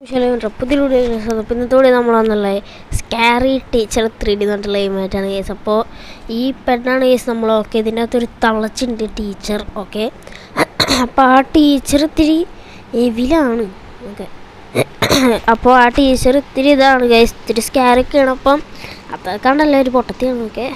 പുതിയ ഇന്നത്തോടെ നമ്മളാണെന്നുള്ള scary teacher 3D എന്നുള്ള ഇമേജാണ് കേസ്. അപ്പോൾ ഈ പെണ്ണാണ് കേസ് നമ്മൾ. ഓക്കെ, ഇതിൻ്റെ അകത്തൊരു തളച്ചുണ്ട് ടീച്ചർ. ഓക്കെ, അപ്പോൾ ആ ടീച്ചർ ഇത്തിരി എവിലാണ്. ഓക്കെ, അപ്പോൾ ആ ടീച്ചർ ഇത്തിരി ഇതാണ് കേസ്, ഇത്തിരി സ്കാരൊക്കെയാണ്. അപ്പം അതൊക്കെയാണല്ലോ ഒരു പൊട്ടത്തിയാണ്. ഓക്കെ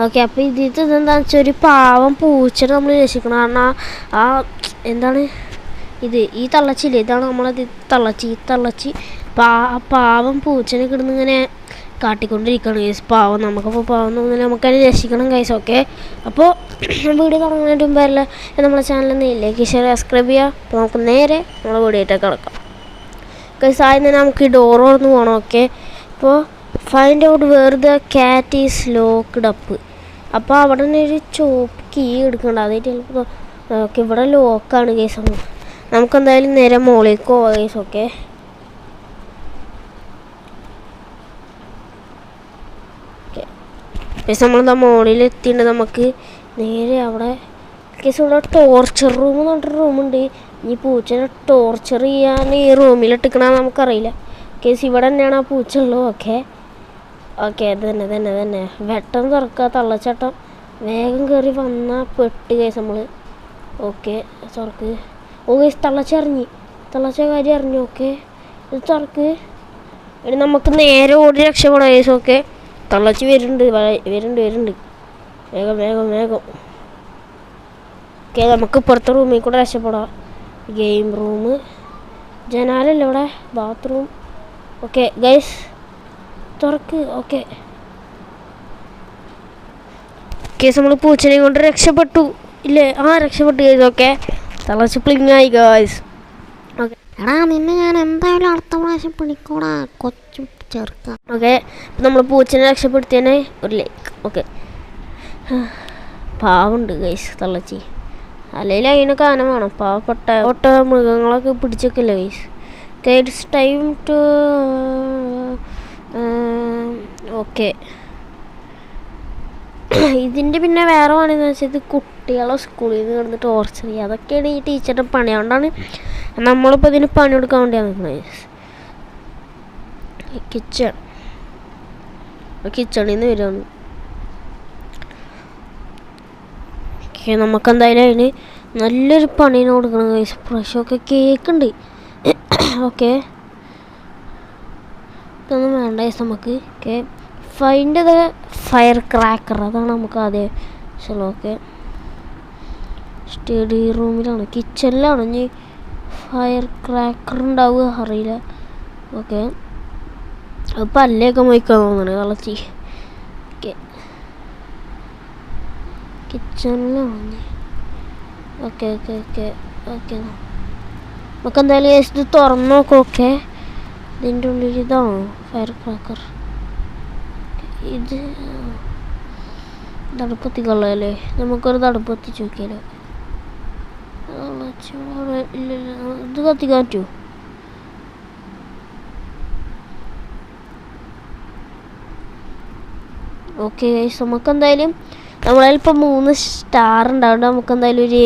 ഓക്കെ അപ്പോൾ ഇതെന്താണെന്ന് വെച്ചാൽ ഒരു പാവം പൂച്ചനെ നമ്മൾ രക്ഷിക്കണം. കാരണം ആ എന്താണ് ഈ തള്ളച്ചില്ലേ, ഇതാണ് നമ്മളത് തള്ളച്ചി പാവം പൂച്ചനെ കിടന്ന് ഇങ്ങനെ കാട്ടിക്കൊണ്ടിരിക്കുകയാണ് ഗൈസ്. പാവം നമുക്കപ്പോൾ പാവം തോന്നുന്നില്ല, നമുക്കതിനെ രക്ഷിക്കണം ഗൈസ്. ഓക്കെ, അപ്പോൾ വീഡിയോ തുടങ്ങുന്നതിന് മുമ്പല്ല നമ്മളെ ചാനൽ ലൈക്ക് ഷെയർ സബ്സ്ക്രൈബ് ചെയ്യുക. അപ്പോൾ നമുക്ക് നേരെ നമ്മളെ വീഡിയോയിട്ടൊക്കെ കിടക്കാം ഗൈസ്. ആദ്യം തന്നെ നമുക്ക് ഈ ഡോർ തുറന്ന് പോകണം. ഓക്കെ, അപ്പോൾ find out where the cat is locked up. അപ്പോൾ അവിടെ നിന്ന് ഒരു ചോപ്പ് കീ എടുക്കണ്ട, അതായിട്ട് ചിലപ്പോൾ ഓക്കെ ഇവിടെ ലോക്കാണ് ഗൈസ്. നമുക്കെന്തായാലും നേരെ മുകളിലേക്ക് പോവാം ഗൈസ്. ഓക്കെ ഗൈസ്, നമ്മളെന്താ മുകളിൽ എത്തിയിട്ട് നമുക്ക് നേരെ അവിടെ ഗൈസ് ഇവിടെ ടോർച്ചർ റൂം എന്ന് പറഞ്ഞിട്ടൊരു റൂമുണ്ട്. ഈ പൂച്ചനെ ടോർച്ചർ ചെയ്യാൻ ഈ റൂമിലിട്ടിക്കണമെന്ന് നമുക്കറിയില്ല ഗൈസ്. ഇവിടെ തന്നെയാണ് ആ പൂച്ച ഉള്ളത്. ഓക്കെ ഓക്കെ അത് തന്നെ വെട്ടം തുറക്കുക, തള്ളച്ചട്ടം വേഗം കയറി വന്നാൽ പെട്ട് ഗൈസ് നമ്മൾ. ഓക്കെ തുറക്ക്. ഓ ഗൈസ്, തള്ളച്ച കാര്യം അറിഞ്ഞു. ഓക്കെ ഇത് തുറക്ക്. ഇനി നമുക്ക് നേരെ ഓടി രക്ഷപ്പെടാം ഗൈസ്. ഓക്കെ തള്ളച്ചി വരുന്നുണ്ട് വേഗം. ഓക്കെ നമുക്ക് ഇപ്പുറത്തെ റൂമിൽ കൂടെ രക്ഷപ്പെടാം. ഗെയിം റൂം, ജനാലല്ല ഇവിടെ, ബാത്റൂം. ഓക്കെ ഗൈസ് തുറക്ക്. ഓക്കെ കേസ് നമ്മൾ പൂച്ചനെയും കൊണ്ട് രക്ഷപ്പെട്ടു ഇല്ലേ? രക്ഷപ്പെട്ടു ഗൈസ്. ഓക്കെ തളച്ച് പ്ലിങ്ങായി ഗൈസ്. ഓക്കെ എടാ നിന്നെ ഞാൻ എന്തായാലും അടുത്ത പ്രാവശ്യം പിടിക്കൂടാ കൊച്ചു ചെറുക്ക. ഓക്കെ അപ്പം നമ്മൾ പൂച്ചനെ രക്ഷപ്പെടുത്തിയതിന് ഒരു ലൈക്ക്. ഓക്കെ പാവുണ്ട് ഗൈസ് തള്ളച്ചി, അല്ലെങ്കിൽ അതിനൊക്കെ ആന വേണം. പാവപ്പെട്ട മൃഗങ്ങളൊക്കെ പിടിച്ചൊക്കെയല്ലേ guys. Okay it's time to okay ഇതിൻ്റെ പിന്നെ വേറെ പണിയെന്ന് വെച്ചാൽ ഇത് കുട്ടികളെ സ്കൂളിൽ നിന്ന് കിടന്ന് ടോർച്ചർ ചെയ്യുക, അതൊക്കെയാണ് ഈ ടീച്ചറുടെ പണി. അതുകൊണ്ടാണ് നമ്മളിപ്പോൾ ഇതിന് പണി കൊടുക്കാൻ വേണ്ടിയാണ് നിൽക്കുന്നത്. കിച്ചണിൽ നിന്ന് വരുവാണ്. ഓക്കെ നമുക്കെന്തായാലും അതിന് നല്ലൊരു പണീനെ കൊടുക്കണം ഗൈസ്. പ്രാവശ്യമൊക്കെ കേക്കുണ്ട്. ഓക്കെ ഇതൊന്നും വേണ്ട ഗൈസ് നമുക്ക്. Okay find the fire cracker, അതാണ് നമുക്ക് ആദ്യം ശരി. ഓക്കെ സ്റ്റഡി റൂമിലാണ്, കിച്ചണിലാണ് ഇനി ഫയർ ക്രാക്കർ ഉണ്ടാവുക അറിയില്ല. ഓക്കെ അത് പല്ലൊക്കെ മൊയ്ക്കാൻ തോന്നുന്നു കളച്ചി. ഓക്കെ കിച്ചണിലാണ്. ഓക്കെ നമുക്ക് എന്തായാലും ഇത് തുറന്നു നോക്കാം. ഓക്കെ ഇതിൻ്റെ ഉള്ളിൽ ഇതാണോ ഫയർ ക്രാക്കർ? ഇത് തടുപ്പത്തിക്കൊള്ളല്ലേ, നമുക്കൊരു തടുപ്പത്തിച്ച് നോക്കിയാലോ. ഇല്ലല്ലോ, ഇത് കത്തിക്കാൻ പറ്റുമോ? ഓക്കെ ഗൈസ് നമുക്കെന്തായാലും നമ്മളതിലിപ്പോൾ 3 സ്റ്റാർ ഉണ്ടാവും. നമുക്കെന്തായാലും ഒരു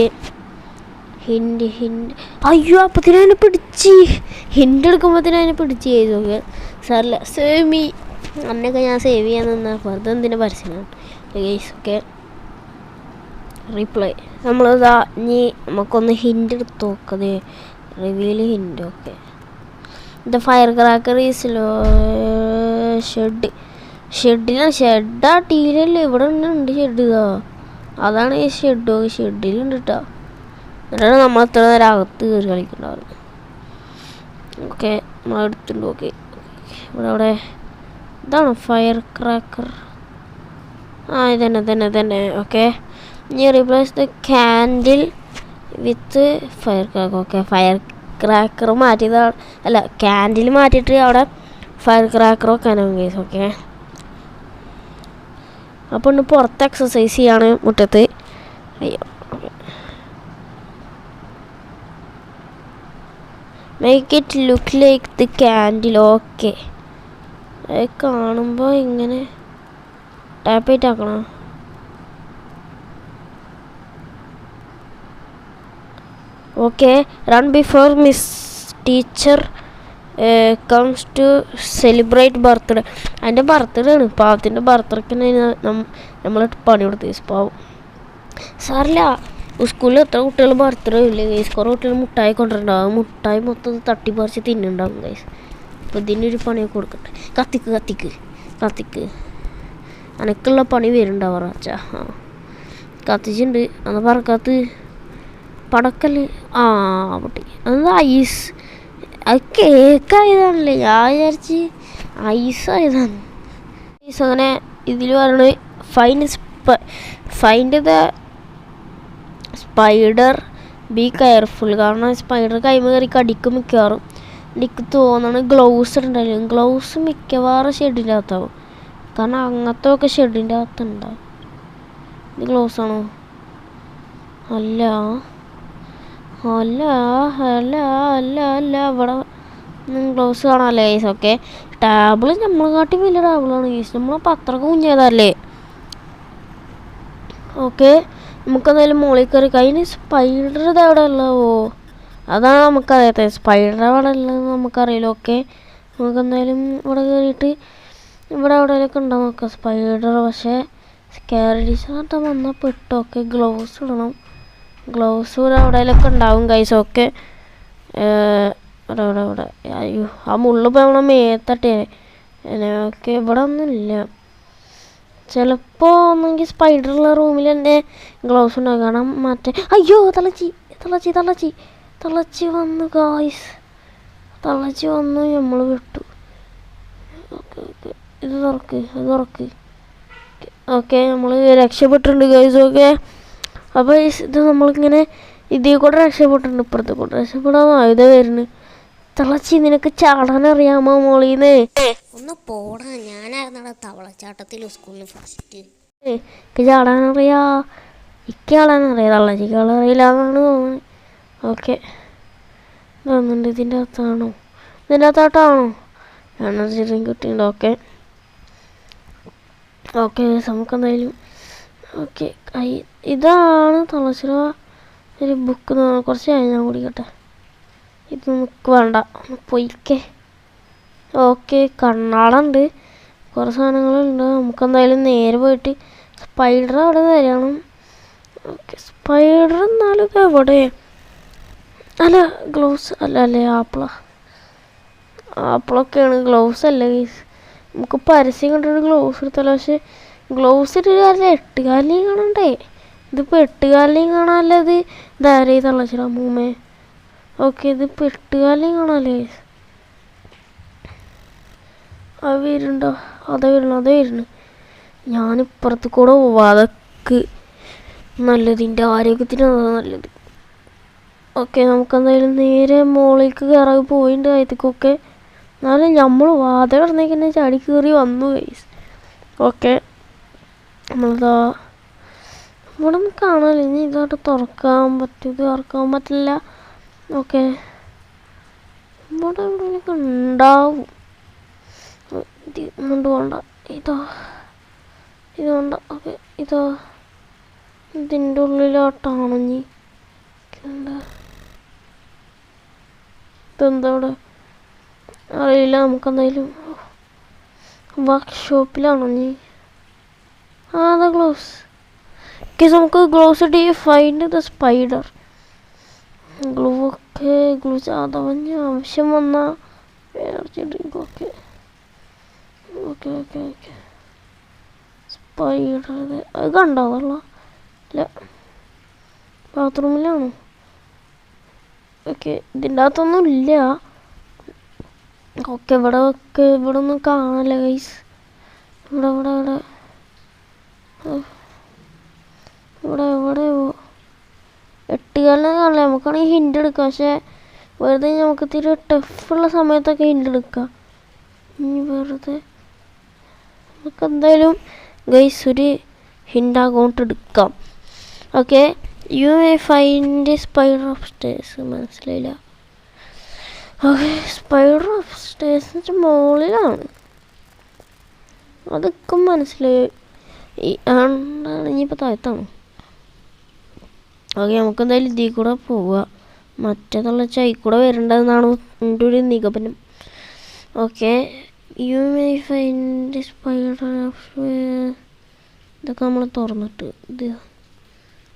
ഹിൻഡ് അയ്യോ അപ്പത്തിന് അതിനെ പിടിച്ച്, ഹിൻഡ് എടുക്കുമ്പോഴത്തേനും അതിനെ പിടിച്ച് ചെയ്തു. ഓക്കെ സാറില്ല, സേവ് മീ അന്നൊക്കെ ഞാൻ സേവ് ചെയ്യാൻ നിന്നാൽ വെറുതെ എന്തിൻ്റെ പരസ്യമാണ് ഗൈസ്. ഓക്കെ റീപ്ലൈ നമ്മളിതാ ഇനി നമുക്കൊന്ന് ഹിൻഡ് എടുത്ത് നോക്കത് റിവ്യൂൽ ഹിൻഡ്. ഓക്കെ ഇത് ഫയർ ക്രാക്കർ ഈസ് ഷെഡാ ടീലല്ലേ, ഇവിടെ ഉണ്ട് ഷെഡ്. അതാണ് ഈ ഷെഡിലുണ്ട് കേട്ടോ. എന്നിട്ടാണ് നമ്മൾ എത്ര നേരം അകത്ത് കയറി കളിക്കണ്ടാവുന്നത്. ഓക്കെ നമ്മളെടുത്തിട്ടുണ്ട്. ഓക്കെ ഇവിടെ ഇതാണ് ഫയർ ക്രാക്കർ. ഇതന്നെ. ഓക്കെ ഇനി replace the candle with fire cracker. Okay fire cracker മാറ്റിയതാണ്, അല്ല ക്യാൻഡിൽ മാറ്റിയിട്ട് അവിടെ ഫയർ ക്രാക്കർ വെക്കാനാണ് കേസ്. ഓക്കെ അപ്പോൾ ഇന്ന് പുറത്ത് എക്സസൈസ് ചെയ്യാണ് മുറ്റത്ത്. അയ്യോ make it look like the candle. Okay അത് കാണുമ്പോൾ ഇങ്ങനെ ടാപ്പ് ചെയ്തിട്ടാക്കണം. Okay run before miss teacher comes to celebrate birthday. അതിൻ്റെ ബർത്ത്ഡേ ആണ്. പാവത്തിൻ്റെ ബർത്ത്ഡേക്ക് നമ്മൾ പണി കൊടുത്തു ഗൈസ്. പാവം സാറില്ല. സ്കൂളിൽ എത്ര കുട്ടികൾ ബർത്ത്ഡേ ഇല്ലേ ഗൈസ്? കുറേ കുട്ടികൾ മുട്ടായി കൊണ്ടുവരുന്നുണ്ടാവും. മുട്ടായി മൊത്തം തട്ടിപ്പറിച്ച് തിന്നുണ്ടാവും ഗൈസ്. അപ്പോൾ ഇതിനൊരു പണിയൊക്കെ കൊടുക്കട്ടെ. കത്തിക്ക് അനക്കുള്ള പണി വരുന്നുണ്ടാവാറ അച്ഛാ. കത്തിച്ചിട്ടുണ്ട്. അന്ന് പറക്കത്ത് പടക്കല്ലേ. പൊട്ടി. അത് ഐസ്. അത് കേക്കായതാണല്ലേ. ഞാൻ വിചാരിച്ച് ഐസായതാണ്. ഐസ് അങ്ങനെ ഇതിൽ പറയണത് find the spider, be careful. കാരണം സ്പൈഡർ കൈമ കയറി കടിക്കും മിക്കവാറും. എനിക്ക് തോന്നണ് ഗ്ലൗസ് ഉണ്ടായിരുന്നു. ഗ്ലൗസ് മിക്കവാറും ഷെഡിൻ്റെ അകത്താവും. കാരണം അങ്ങനത്തെ ഒക്കെ ഷെഡിൻ്റെ അകത്തുണ്ടാവും. ഇത് ഗ്ലൗസ് ആണോ? അല്ല ഇവിടെ ഗ്ലൗസ് കാണാമല്ലേ ഗൈസ്? ഓക്കെ, ടാബിള് നമ്മളെക്കാട്ടി വലിയ ടാബിളാണ് ഗൈസ്. നമ്മളപ്പോൾ അത്രക്ക് കുഞ്ഞതല്ലേ. ഓക്കെ, നമുക്കെന്തായാലും മുകളിൽ കയറി. അതിന് സ്പൈഡർ ഇത് എവിടെ ഉള്ളവോ? അതാണ് നമുക്കറിയാത്തത്. സ്പൈഡർ എവിടെ ഉള്ളതെന്ന് നമുക്കറിയില്ല. ഓക്കെ, നമുക്കെന്തായാലും ഇവിടെ കയറിയിട്ട് ഇവിടെ എവിടെയൊക്കെ ഉണ്ടാവും നോക്കാം സ്പൈഡർ. പക്ഷേ സ്കാരി ടീച്ചറായിട്ട് വന്നാൽ പെട്ടു. ഓക്കെ, ഗ്ലൗസ് ഇടണം. ഗ്ലൗസ് ഇവിടെ എവിടെയെങ്കിലൊക്കെ ഉണ്ടാവും ഗൈസ്. ഓക്കെ, ഇവിടെ അയ്യോ, ആ മുള്ളിപ്പോൾ നമ്മളെ മേത്തട്ടേ. ഓക്കെ, ഇവിടെ ഒന്നുമില്ല. ചിലപ്പോൾ ഒന്നെങ്കിൽ സ്പൈഡറുള്ള റൂമിൽ തന്നെ ഗ്ലൗസ് ഉണ്ടാകും. കാരണം അയ്യോ, തിളച്ചി വന്നു ഗായ്സ്. തിളച്ചി വന്നു, നമ്മൾ വിട്ടു. ഓക്കെ, ഇത് തുറക്ക്. ഓക്കെ, നമ്മൾ രക്ഷപ്പെട്ടിട്ടുണ്ട് ഗൈസ്. ഓക്കെ, അപ്പോൾ ഇത് നമ്മളിങ്ങനെ ഇതിൽ കൂടെ രക്ഷപ്പെട്ടിട്ടുണ്ട്. ഇപ്പുറത്തെ കൂടെ രക്ഷപ്പെടാൻ ആയുധം വരുന്നു. തിളച്ചി, നിനക്ക് ചാടാൻ അറിയാമോ മോളീന്ന്? ഒന്ന് പോടാ. ഞാനായിരുന്നടാ തവളച്ചാട്ടത്തിൽ സ്കൂളിൽ ഫസ്റ്റ്. എനിക്ക് ചാടാനറിയാ. തള്ളച്ചിക്ക് അറിയില്ല എന്നാണ് തോന്നുന്നത്. ഓക്കെ, ഇതൊന്നുണ്ട്. ഇതിൻ്റെ അകത്താണോ? എനർജി ഡ്രിങ്ക് കിട്ടിയിട്ടുണ്ട്. ഓക്കെ നമുക്കെന്തായാലും ഓക്കെ, ഇതാണ് തുളസിയുടെ ഒരു ബുക്ക്. കുറച്ച് ഞാൻ കുടിക്കട്ടെ. ഇത് നമുക്ക് വേണ്ട, പൊയ്ക്കേ. ഓക്കെ, കണ്ണാടുണ്ട്, കുറേ സാധനങ്ങളുണ്ട്. നമുക്കെന്തായാലും നേരെ പോയിട്ട് സ്പൈഡർ അവിടെ തരണം. ഓക്കെ, സ്പൈഡർ എന്നാലും ഇത് എവിടെ? അല്ല, ഗ്ലൗസ് അല്ലേ? ആപ്പിളൊക്കെയാണ്, ഗ്ലൗസ് അല്ല ഗൈസ്. നമുക്ക് പരസ്യം കണ്ടിട്ട് ഗ്ലൗസ് എടുത്തല്ലോ. പക്ഷേ ഗ്ലൗസ് ഇട്ട് കാലിൽ 8 കാലിനെയും കാണണ്ടേ? ഇതിപ്പോൾ 8 കാലിനെയും കാണാമല്ലോ. ഇത് ധാരേ തള്ളച്ചിടാ മൂമ്മേ. ഓക്കെ, ഇതിപ്പോൾ 8 കാലിനെയും കാണാമല്ലേ? അത് വരുന്നുണ്ടോ? അതേ വരുന്നു. ഞാനിപ്പുറത്ത് കൂടെ പോവാം. അതൊക്കെ നല്ലത്, എൻ്റെ ആരോഗ്യത്തിന് അതാണ് നല്ലത്. ഓക്കെ, നമുക്കെന്തായാലും നേരെ മുകളിലേക്ക് കയറാൻ പോയിട്ടുണ്ട് ആയത്തേക്കൊക്കെ. എന്നാലും നമ്മൾ വാത കിടന്നേക്കന്നെ ചാടി കയറി വന്നു ഗൈസ്. ഓക്കെ, നമ്മളിതാ ഇവിടെ നിന്ന് കാണാമല്ലോ. ഇനി ഇതോട്ട് തുറക്കാൻ പറ്റും, ഇത് തുറക്കാൻ പറ്റില്ല. ഓക്കെ, ഇവിടെ എവിടെയൊക്കെ ഉണ്ടാവും. ഇത് വേണ്ട, ഇത് വേണ്ട. ഓക്കെ, ഇതിൻ്റെ ഉള്ളിലോട്ടാണ് ഇനി. ഇതെന്താ ഇവിടെ അറിയില്ല. നമുക്കെന്തായാലും വർക്ക്ഷോപ്പിലാണോ നീ? അതാ ഗ്ലൗസ്. ഓക്കെ, നമുക്ക് ഗ്ലൗസ് ഇട്ട് ഫൈൻഡ് ദ സ്പൈഡർ. ഗ്ലൂ ചാതവഞ്ഞ് ആവശ്യം വന്നാൽ എനർജി ഡ്രിങ്ക്. ഓക്കെ, സ്പൈഡർ അത് കണ്ടാവല്ലോ. ഇല്ല, ബാത്റൂമിലാണോ? ഓക്കെ, ഇതിൻ്റെ അകത്തൊന്നും ഇല്ല. ഓക്കെ, ഇവിടെ ഒന്നും കാണാനില്ല ഗൈസ്. ഇവിടെ എവിടെയോ 8 കാലിനെ കാണില്ല. നമുക്കാണെങ്കിൽ ഹിൻ്റ് എടുക്കാം. പക്ഷേ വെറുതെ നമുക്ക് ഇത്തിരി ടഫുള്ള സമയത്തൊക്കെ ഹിൻ്റ് എടുക്കാം. ഇനി വെറുതെ നമുക്ക് എന്തായാലും ഗൈസ് ഒരു ഹിൻ്റ് അക്കൗണ്ട് എടുക്കാം. Okay, you may find spider of stairs. മനസ്സിലായില്ല. ഓക്കെ, സ്പൈഡർ ഓഫ് സ്റ്റേഴ്സ് എന്ന് വെച്ചാൽ മുകളിലാണ്. അതൊക്കെ മനസ്സിലായി. ഇനിയിപ്പോൾ താഴത്താണ്. ഓക്കെ, നമുക്ക് എന്തായാലും ഇതിൽ കൂടെ പോവുക. മറ്റേതുള്ള ചൈ കൂടെ വരേണ്ടതെന്നാണ് എൻ്റെ ഒരു നിഗമനം. Okay you may find spider ഇതൊക്കെ നമ്മൾ തുറന്നിട്ട് ഇത്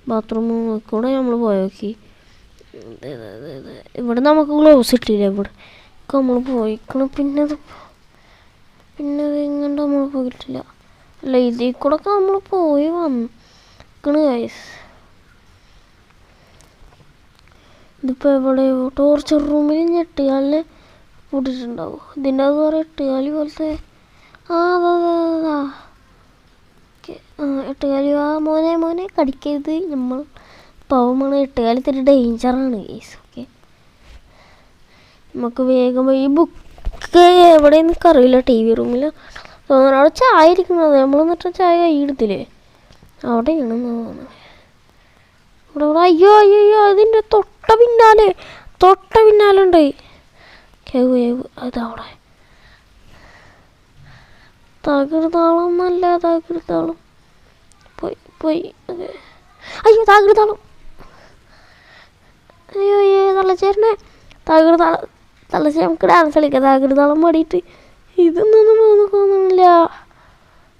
ബാത്റൂമിൽ കൂടെ നമ്മൾ പോയി നോക്കി. ഇവിടെ നമുക്ക് ഗ്ലൗസ് ഇട്ടില്ല, ഇവിടെ ഒക്കെ നമ്മൾ പോയിക്കണം. പിന്നെ അത് ഇങ്ങോട്ട് നമ്മൾ പോയിട്ടില്ല. അല്ല ഇതിൽ കൂടെ ഒക്കെ നമ്മൾ പോയി വന്നിക്കണ് ഗൈസ്. ഇതിപ്പോൾ എവിടെയോ ടോർച്ചർ റൂമിൽ ഞെട്ടുകാലിനെ കൂട്ടിയിട്ടുണ്ടാവും. ഇതിൻ്റെ അത് പറയാം എട്ടുകാലി പോലത്തെ അതാ എട്ടുകാലി മോനെ കടിക്കരുത്, നമ്മൾ പാവമാണ്. എട്ടുകാലി ഇത്തിരി ഡേഞ്ചറാണ് കേസ്. ഓക്കെ നമുക്ക് വേഗം ഈ ബുക്ക് എവിടെയെന്ന് അറിയില്ല, ടി വി റൂമിൽ തോന്നുന്നു. അവിടെ ചായ ഇരിക്കുന്നത്, നമ്മൾ എന്നിട്ട് ചായ കൈയെടുത്തില്ലേ അവിടെയാണെന്ന് തോന്നുന്നത്. ഇവിടെ അയ്യോ അതിൻ്റെ തൊട്ട പിന്നാലെ ഉണ്ട് അതവിടെ. തകൃതാളം നല്ല തകൃതാളം പോയി അയ്യോ തകൃതാളം അയ്യോ തള്ളച്ചേരനെ തള്ളച്ചേ നമുക്ക് ഡാൻസ് കളിക്കാം. തകൃതാളം പാടിയിട്ട് ഇതൊന്നും തോന്നുന്നില്ല.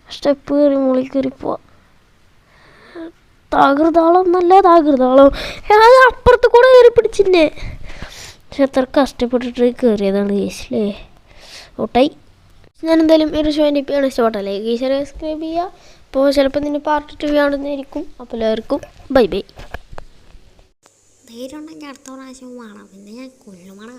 സ്റ്റെപ്പ് കയറി മുകളിൽ കയറി പോവാം. തകൃതാളം നല്ല തകൃതാളം അത് അപ്പുറത്ത് കൂടെ കയറി പിടിച്ചില്ലേ. പക്ഷെ എത്ര കഷ്ടപ്പെട്ടിട്ട് കയറിയതാണ് കേസില്ലേ. ഓട്ടായി. ഞാൻ എന്തായാലും ഒരു ഷോ എൻ്റെ ഇപ്പം ഇഷ്ടപ്പെട്ടല്ലേ ഗീസറെ സബ്സ്ക്രൈബ് ചെയ്യുക. അപ്പോൾ ചിലപ്പോൾ നിന്നെ പാർട്ട് 2 കാണുന്നതായിരിക്കും. അപ്പോൾ എല്ലാവർക്കും ബൈ. ധൈര്യം ഉണ്ടെങ്കിൽ അടുത്ത പ്രാവശ്യം വേണം, പിന്നെ ഞാൻ കൊല്ലുമണ.